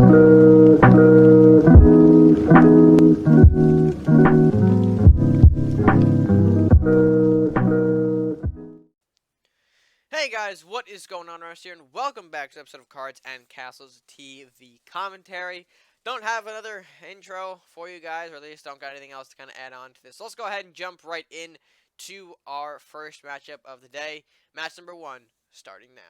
Hey guys, what is going on around here, and welcome back to the episode of Cards and Castles TV commentary. Don't have another intro for you guys, or at least don't got anything else to kind of add on to this. So let's go ahead and jump right in to our first matchup of the day. Match number 1, starting now.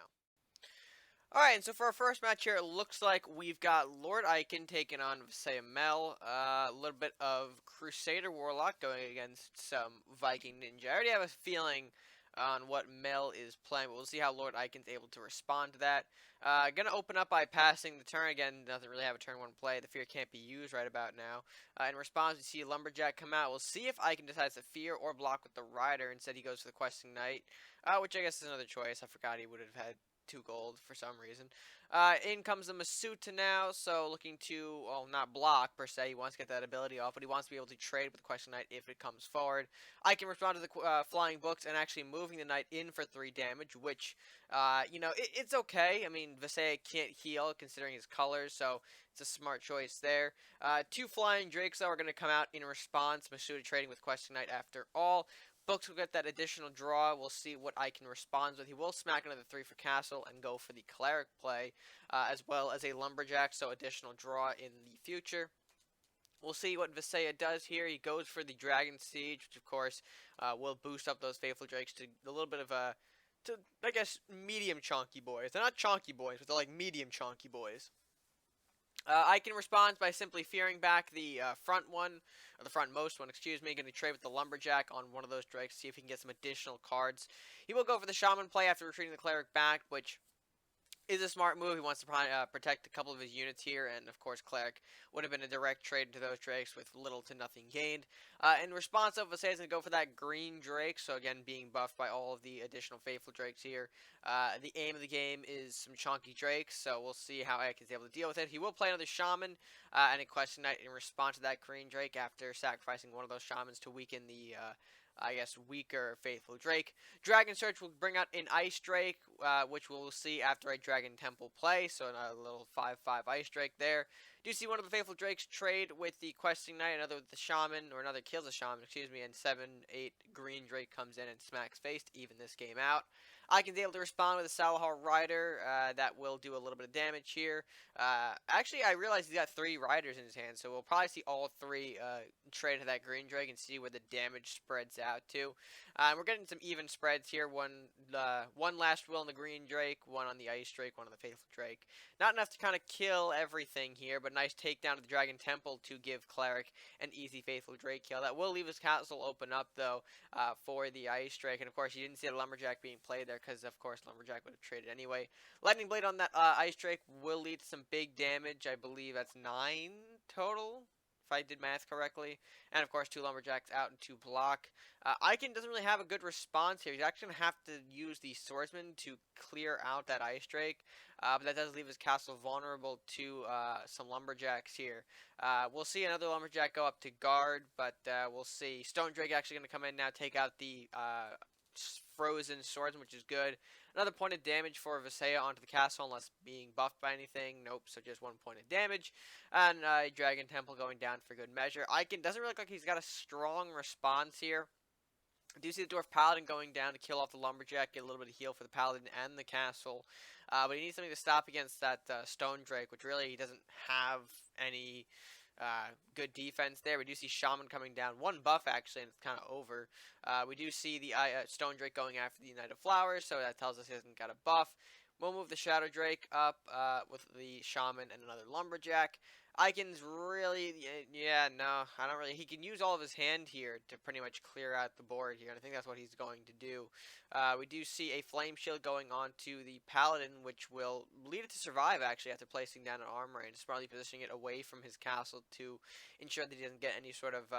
Alright, and so for our first match here, it looks like we've got Lord Aiken taking on Vasea Mel. A little bit of Crusader Warlock going against some Viking Ninja. I already have a feeling on what Mel is playing, but we'll see how Lord Aiken's able to respond to that. Gonna open up by passing the turn. Again, doesn't really have a turn 1 play. The fear can't be used right about now. In response, we see Lumberjack come out. We'll see if Aiken decides to fear or block with the Rider. Instead, he goes for the Questing Knight, which I guess is another choice. I forgot he would have had 2 gold for some reason. In comes the Masuta now, so looking to, well, not block per se. He wants to get that ability off, but he wants to be able to trade with the Question Knight if it comes forward. I can respond to the Flying Books and actually moving the Knight in for 3 damage, which, you know, it's okay. I mean, Vasea can't heal considering his colors, so it's a smart choice there. 2 Flying Drakes, though, are going to come out in response. Masuta trading with Question Knight after all. Books will get that additional draw. We'll see what Aiken responds with. He will smack another 3 for Castle and go for the Cleric play, as well as a Lumberjack, so additional draw in the future. We'll see what Vasea does here. He goes for the Dragon Siege, which of course will boost up those Faithful Drakes to a little bit of a, I guess, medium chunky boys. They're not chunky boys, but they're like medium chunky boys. Aiken responds by simply fearing back the front one, or the frontmost one, excuse me, going to trade with the Lumberjack on one of those drakes, see if he can get some additional cards. He will go for the Shaman play after retreating the Cleric back, which is a smart move. He wants to protect a couple of his units here, and of course Cleric would have been a direct trade into those drakes with little to nothing gained. In response, Vasea is going to go for that green drake, so again being buffed by all of the additional Faithful Drakes here. The aim of the game is some chunky drakes, so we'll see how Aiken's able to deal with it. He will play another Shaman and a Question Knight in response to that green drake after sacrificing one of those Shamans to weaken the I guess, weaker Faithful Drake. Dragon Search will bring out an Ice Drake, which we'll see after a Dragon Temple play, so a little 5/5 Ice Drake there. Do you see one of the Faithful Drakes trade with the Questing Knight, another with the Shaman, or another kills the Shaman, excuse me, and 7/8 Green Drake comes in and smacks face to even this game out. Aiken's able to respond with a Salahar Rider, that will do a little bit of damage here. Actually, I realized he's got 3 Riders in his hand, so we'll probably see all 3 trade to that Green Drake and see where the damage spreads out to. We're getting some even spreads here. One Last Will on the Green Drake, 1 on the Ice Drake, 1 on the Faithful Drake. Not enough to kind of kill everything here, but nice takedown to the Dragon Temple to give Cleric an easy Faithful Drake kill. That will leave his castle open up, though, for the Ice Drake. And, of course, you didn't see the Lumberjack being played there because, of course, Lumberjack would have traded anyway. Lightning Blade on that Ice Drake will lead to some big damage. I believe that's 9 total, if I did math correctly. And, of course, 2 Lumberjacks out and 2 block. Aiken doesn't really have a good response here. He's actually going to have to use the Swordsman to clear out that Ice Drake. But that does leave his castle vulnerable to some Lumberjacks here. We'll see another Lumberjack go up to guard, but we'll see. Stone Drake actually going to come in now, take out the Frozen Swordsman, which is good. Another point of damage for Vasea onto the castle, unless being buffed by anything. Nope, so just 1 point of damage. And Dragon Temple going down for good measure. Aiken doesn't really look like he's got a strong response here. I do see the Dwarf Paladin going down to kill off the Lumberjack, get a little bit of heal for the Paladin and the castle. But he needs something to stop against that Stone Drake, which really he doesn't have any good defense there. We do see Shaman coming down. 1 buff, actually, and it's kind of over. We do see the Stone Drake going after the Knight of Flowers, so that tells us he hasn't got a buff. We'll move the Shadow Drake up with the Shaman and another Lumberjack. Aiken's really, yeah, no, I don't really, he can use all of his hand here to pretty much clear out the board here, and I think that's what he's going to do. We do see a Flame Shield going on to the Paladin, which will lead it to survive, actually, after placing down an armor, and smartly positioning it away from his castle to ensure that he doesn't get any sort of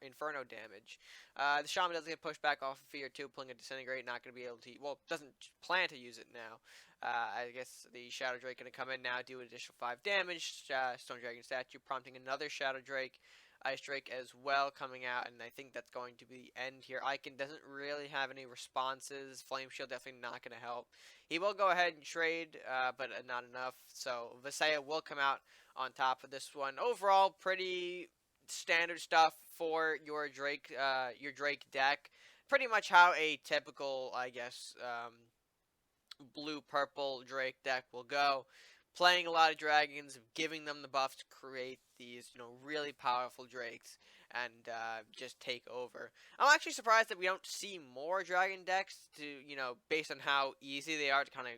Inferno damage. The Shaman does get pushed back off of Fear, too, pulling a Disintegrate, not going to be able to, well, doesn't plan to use it now. I guess the Shadow Drake going to come in now, do an additional 5 damage. Stone Dragon Statue prompting another Shadow Drake. Ice Drake as well coming out, and I think that's going to be the end here. Aiken doesn't really have any responses. Flame Shield definitely not going to help. He will go ahead and trade, but not enough. So Vasea will come out on top of this one. Overall, pretty standard stuff for your Drake deck. Pretty much how a typical, I guess, blue-purple Drake deck will go. Playing a lot of dragons, giving them the buff to create these, really powerful drakes and just take over. I'm actually surprised that we don't see more dragon decks to, based on how easy they are to kind of,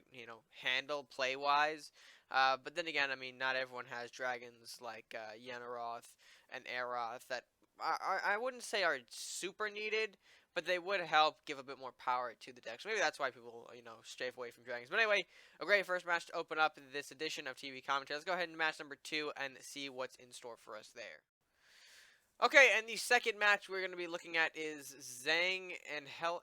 handle play-wise. But then again, I mean, not everyone has dragons like Yenaroth and Aeroth that I wouldn't say are super needed, but they would help give a bit more power to the deck. So maybe that's why people, strafe away from dragons. But anyway, a great first match to open up this edition of TV Commentary. Let's go ahead and match number 2 and see what's in store for us there. Okay, and the second match we're going to be looking at is ZhengAngelo?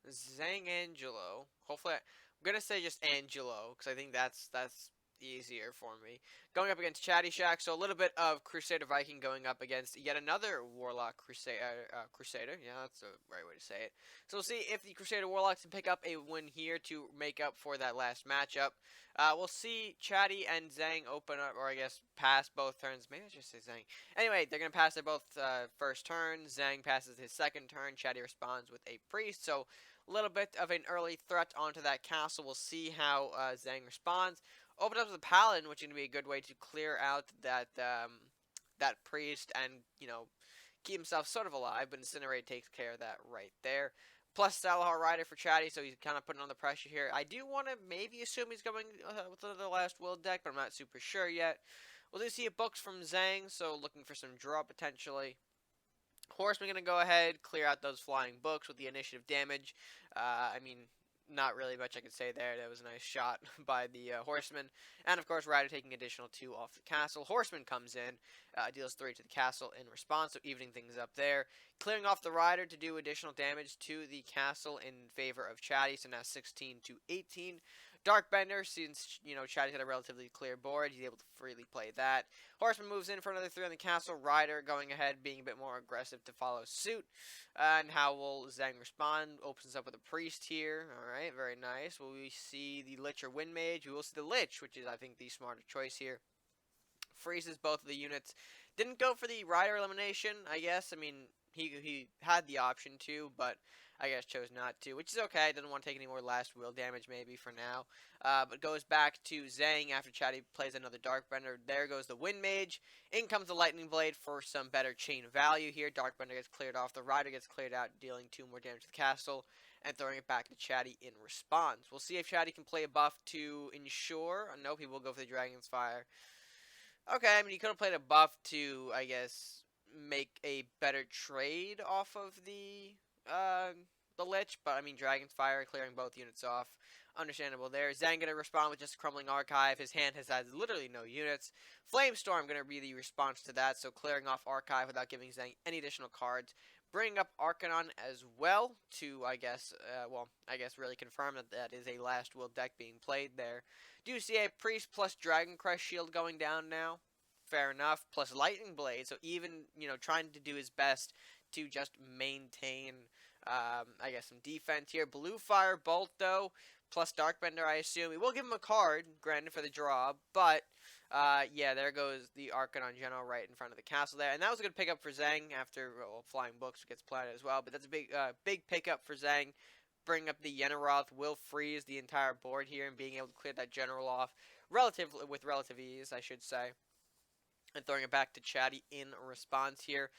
ZhengAngelo. Hopefully, I'm going to say just Angelo, because I think that's easier for me. Going up against chaddyshack, so a little bit of Crusader Viking going up against yet another Warlock Crusader. Yeah, that's the right way to say it. So we'll see if the Crusader Warlocks can pick up a win here to make up for that last matchup. We'll see Chatty and Zheng open up, or I guess pass both turns. Maybe I should say Zheng. Anyway, they're going to pass their both first turns. Zheng passes his second turn. Chatty responds with a priest. So a little bit of an early threat onto that castle. We'll see how Zheng responds. Open up the Paladin, which is going to be a good way to clear out that that priest and, keep himself sort of alive, but Incinerate takes care of that right there. Plus Salahar Rider for Chatty, so he's kind of putting on the pressure here. I do want to maybe assume he's going with the Last Will deck, but I'm not super sure yet. We'll do see a books from Zheng, so looking for some draw potentially. Horseman going to go ahead, clear out those flying books with the initiative damage. I mean, not really much I could say there. That was a nice shot by the Horseman. And, of course, Rider taking additional 2 off the castle. Horseman comes in, deals 3 to the castle in response, so evening things up there. Clearing off the Rider to do additional damage to the castle in favor of Chatty, so now 16 to 18. Darkbender, since, Chatty's got a relatively clear board, he's able to freely play that. Horseman moves in for another 3 on the castle. Rider going ahead, being a bit more aggressive to follow suit. And how will Zheng respond? Opens up with a priest here. Alright, very nice. Will we see the Lich or Wind Mage? We will see the Lich, which is, I think, the smarter choice here. Freezes both of the units. Didn't go for the Rider elimination, I guess. I mean, he had the option to, but I guess chose not to, which is okay. Doesn't want to take any more last will damage maybe for now. But goes back to Zheng after Chatty plays another Darkbender. There goes the Wind Mage. In comes the Lightning Blade for some better chain value here. Darkbender gets cleared off. The Rider gets cleared out, dealing 2 more damage to the castle and throwing it back to Chatty in response. We'll see if Chatty can play a buff to ensure. Nope, he will go for the Dragon's Fire. Okay, I mean, he could have played a buff to, I guess, make a better trade off of the Lich, but I mean, Dragon's Fire clearing both units off. Understandable there. Zhang gonna respond with just a Crumbling Archive. His hand has literally no units. Flamestorm gonna be the response to that, so clearing off Archive without giving Zhang any additional cards. Bringing up Arcanon as well to, I guess really confirm that that is a Last Will deck being played there. Do see a Priest plus Dragon Crest Shield going down now. Fair enough. Plus Lightning Blade, so even, trying to do his best to just maintain, I guess, some defense here. Blue Fire Bolt, though, plus Darkbender, I assume. We will give him a card, granted, for the draw, but, yeah, there goes the Arcanon General right in front of the castle there. And that was a good pickup for Zheng after Flying Books gets planted as well, but that's a big pickup for Zheng. Bring up the Yenaroth, will freeze the entire board here and being able to clear that General off with relative ease, I should say. And throwing it back to Chatty in response here.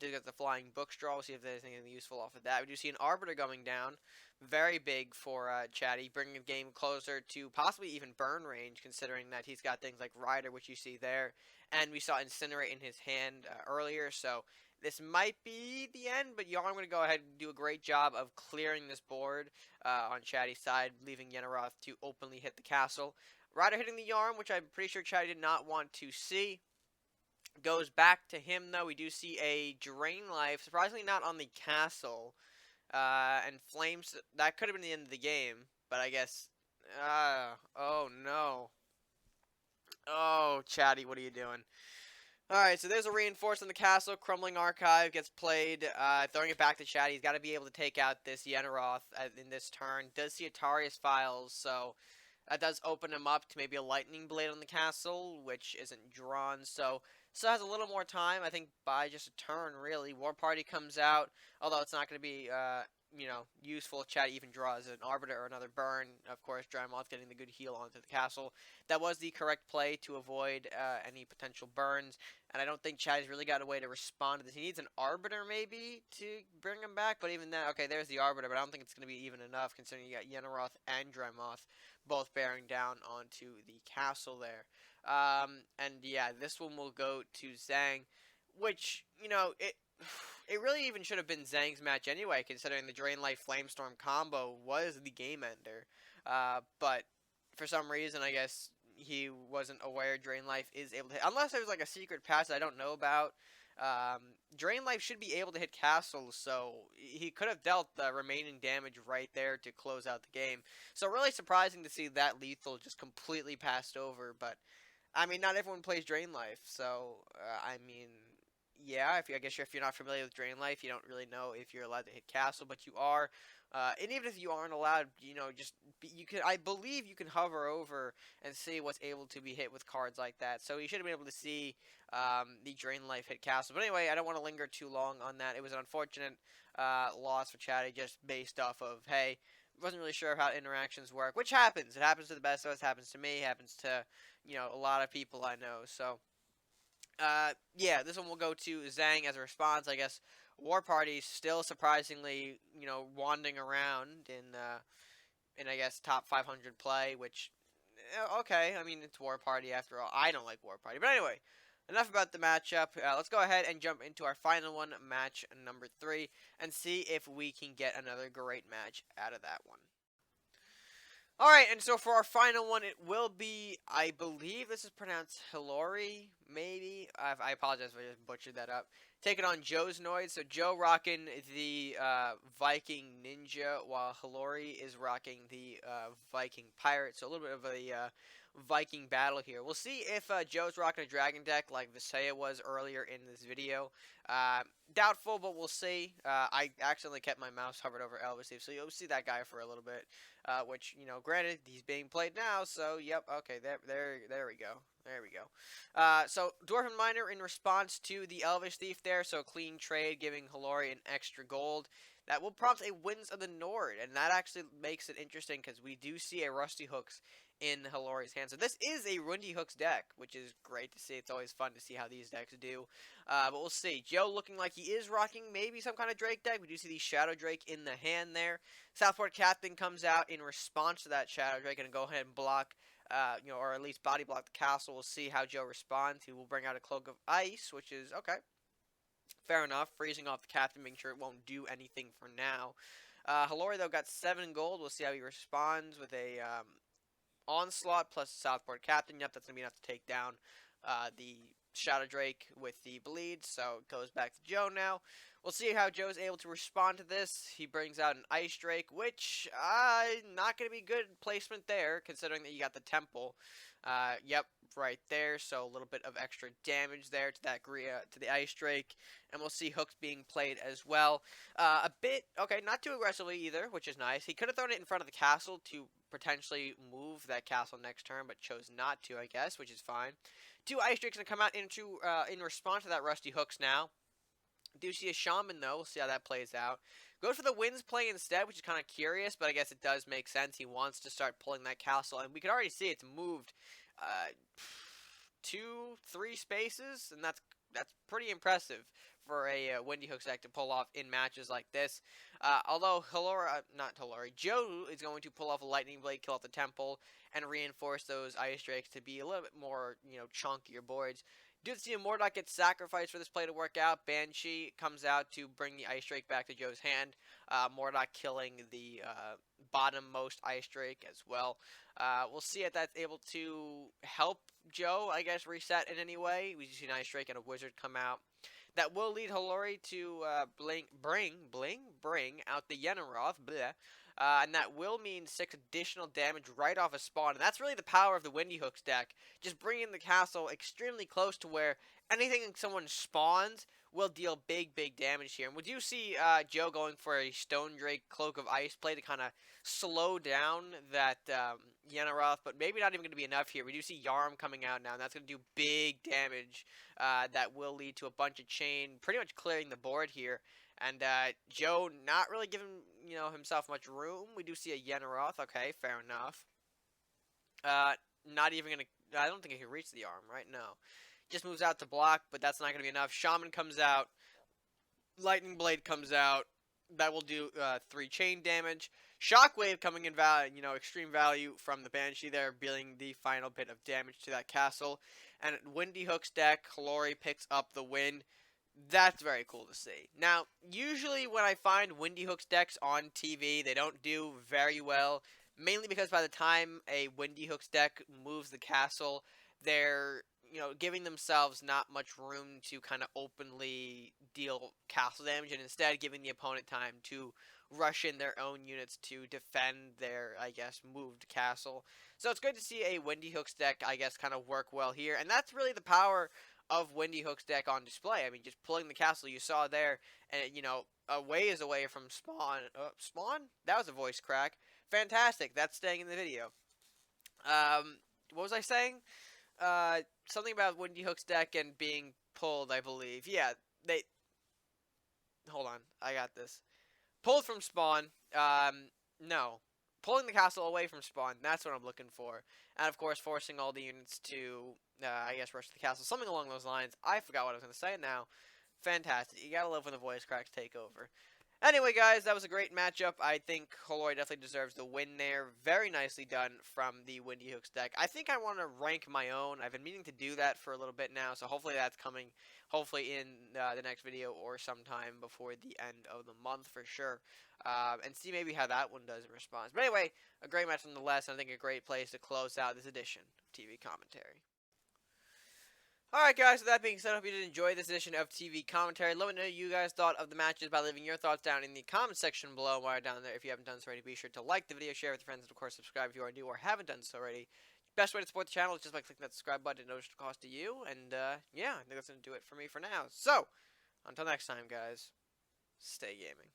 Did get the Flying Books draw. We'll see if there's anything useful off of that. We do see an Arbiter going down. Very big for Chatty, bringing the game closer to possibly even burn range, considering that he's got things like Rider, which you see there. And we saw Incinerate in his hand earlier, so this might be the end, but Yarn going to go ahead and do a great job of clearing this board on Chatty's side, leaving Yenaroth to openly hit the castle. Rider hitting the Yarn, which I'm pretty sure Chatty did not want to see. Goes back to him, though. We do see a Drain Life, surprisingly not on the castle. And Flames, that could have been the end of the game, but I guess, oh no. Oh, Chatty, what are you doing? Alright, so there's a reinforce in the castle. Crumbling Archive gets played. Throwing it back to Chad. He's got to be able to take out this Yenaroth in this turn. Does see Atarius Files, so that does open him up to maybe a Lightning Blade on the castle, which isn't drawn. So still has a little more time. I think by just a turn, really. War Party comes out, although it's not going to be useful if Chad even draws an Arbiter or another burn. Of course, Drymoth getting the good heal onto the castle. That was the correct play to avoid any potential burns, and I don't think Chad's really got a way to respond to this. He needs an Arbiter, maybe, to bring him back, but even then, okay, there's the Arbiter, but I don't think it's going to be even enough, considering you got Yenaroth and Drymoth both bearing down onto the castle there. And yeah, this one will go to Zhang, which, it really even should have been Zhang's match anyway, considering the Drain Life Flamestorm combo was the game ender. But for some reason, I guess he wasn't aware Drain Life is able to hit. Unless there's like a secret pass I don't know about. Drain Life should be able to hit castles, so he could have dealt the remaining damage right there to close out the game. So really surprising to see that lethal just completely passed over, but I mean, not everyone plays Drain Life, so I mean, yeah. I guess if you're not familiar with Drain Life, you don't really know if you're allowed to hit castle, but you are. And even if you aren't allowed, you can. I believe you can hover over and see what's able to be hit with cards like that. So you should have been able to see the Drain Life hit castle. But anyway, I don't want to linger too long on that. It was an unfortunate loss for Chatty, just based off of, hey, wasn't really sure how interactions work, which happens. It happens to the best of us. Happens to me. Happens to a lot of people I know. So yeah, this one will go to Zhang as a response. I guess War Party's still surprisingly, wandering around in I guess top 500 play, which okay. I mean, it's War Party after all. I don't like War Party, but anyway, enough about the matchup. Let's go ahead and jump into our final one, match number 3, and see if we can get another great match out of that one. Alright, and so for our final one, it will be, I believe this is pronounced Hlori, maybe? I apologize if I just butchered that up. Taking on joesnoid, so Joe rocking the Viking Ninja, while Hlori is rocking the Viking Pirate, so a little bit of a Viking battle here. We'll see if Joe's rocking a dragon deck like Vasea was earlier in this video. Doubtful, but we'll see. I accidentally kept my mouse hovered over Elvis, so you'll see that guy for a little bit. Which, granted, he's being played now, so, yep, okay, there we go. There we go. So, Dwarven Miner in response to the Elvish Thief there, so clean trade, giving Hlori an extra gold. That will prompt a Winds of the Nord, and that actually makes it interesting, because we do see a Rusty Hooks in Hlori's hand. So this is a Rundy Hooks deck, which is great to see. It's always fun to see how these decks do. But we'll see. Joe looking like he is rocking maybe some kind of Drake deck. We do see the Shadow Drake in the hand there. Southport Captain comes out in response to that Shadow Drake and go ahead and block, or at least body block the castle. We'll see how Joe responds. He will bring out a Cloak of Ice, which is okay. Fair enough. Freezing off the Captain, making sure it won't do anything for now. Hlori, though, got 7 gold. We'll see how he responds with a Onslaught plus Southport Captain. Yep, that's going to be enough to take down the Shadow Drake with the bleed. So it goes back to Joe now. We'll see how Joe's able to respond to this. He brings out an Ice Drake, which not going to be good placement there, considering that you got the Temple. Yep, right there. So a little bit of extra damage there to that to the Ice Drake, and we'll see hooks being played as well. A bit okay, not too aggressively either, which is nice. He could have thrown it in front of the castle to potentially move that castle next turn, but chose not to, I guess, which is fine. 2 Ice Drakes gonna come out in response to that Rusty Hooks now. Do see a Shaman, though. We'll see how that plays out. Go for the Winds play instead, which is kind of curious, but I guess it does make sense. He wants to start pulling that castle, and we can already see it's moved 2-3 spaces, and that's pretty impressive for a Windy Hooks deck to pull off in matches like this. Although Joe is going to pull off a Lightning Blade, kill off the Temple, and reinforce those Ice Drakes to be a little bit more, chunkier boards. Do see a Mordok get sacrificed for this play to work out. Banshee comes out to bring the Ice Drake back to Joe's hand. Mordok killing the bottom-most Ice Drake as well. We'll see if that's able to help Joe, I guess, reset in any way. We see an Ice Drake and a Wizard come out. That will lead Hlori to bring out the Yenaroth. Bleh. and that will mean 6 additional damage right off a spawn. And that's really the power of the Windy Hooks deck, just bringing the castle extremely close to where anything someone spawns will deal big damage here. And we do see Joe going for a Stone Drake Cloak of Ice play to kind of slow down that Yenneroth, but maybe not even going to be enough here. We do see Yarm coming out now, and that's going to do big damage that will lead to a bunch of chain, pretty much clearing the board here. And Joe not really giving himself much room. We do see a Yenneroth. Okay, fair enough. Not even going to... I don't think he can reach the arm, right? No. Just moves out to block, but that's not going to be enough. Shaman comes out. Lightning Blade comes out. That will do 3 chain damage. Shockwave coming in value, extreme value from the Banshee there, dealing the final bit of damage to that castle. And Windy Hooks deck, Hlori picks up the win. That's very cool to see. Now, usually when I find Windy Hooks decks on TV, they don't do very well. Mainly because by the time a Windy Hooks deck moves the castle, they're giving themselves not much room to kind of openly deal castle damage, and instead giving the opponent time to rush in their own units to defend their, I guess, moved castle. So it's good to see a Windy Hooks deck, I guess, kind of work well here, and that's really the power of Windy Hooks deck on display. I mean, just pulling the castle you saw there, and a ways away from spawn. Spawn? That was a voice crack. Fantastic. That's staying in the video. What was I saying? Something about Windy Hooks deck and being pulled, I believe. Yeah, they... Hold on, I got this. Pulled from spawn. No. Pulling the castle away from spawn. That's what I'm looking for. And, of course, forcing all the units to, I guess, rush to the castle. Something along those lines. I forgot what I was going to say now. Fantastic. You gotta love when the voice cracks take over. Anyway, guys, that was a great matchup. I think Hlori definitely deserves the win there. Very nicely done from the Windy Hooks deck. I think I want to rank my own. I've been meaning to do that for a little bit now, so hopefully that's coming, hopefully in the next video or sometime before the end of the month for sure. And see maybe how that one does in response. But anyway, a great match nonetheless, and I think a great place to close out this edition of TV Commentary. Alright guys, with that being said, I hope you did enjoy this edition of TV Commentary. Let me know what you guys thought of the matches by leaving your thoughts down in the comment section below. While you're down there, if you haven't done so already, be sure to like the video, share with your friends, and of course subscribe if you are new or haven't done so already. Best way to support the channel is just by clicking that subscribe button. No extra cost to you. And yeah, I think that's going to do it for me for now. So, until next time guys, stay gaming.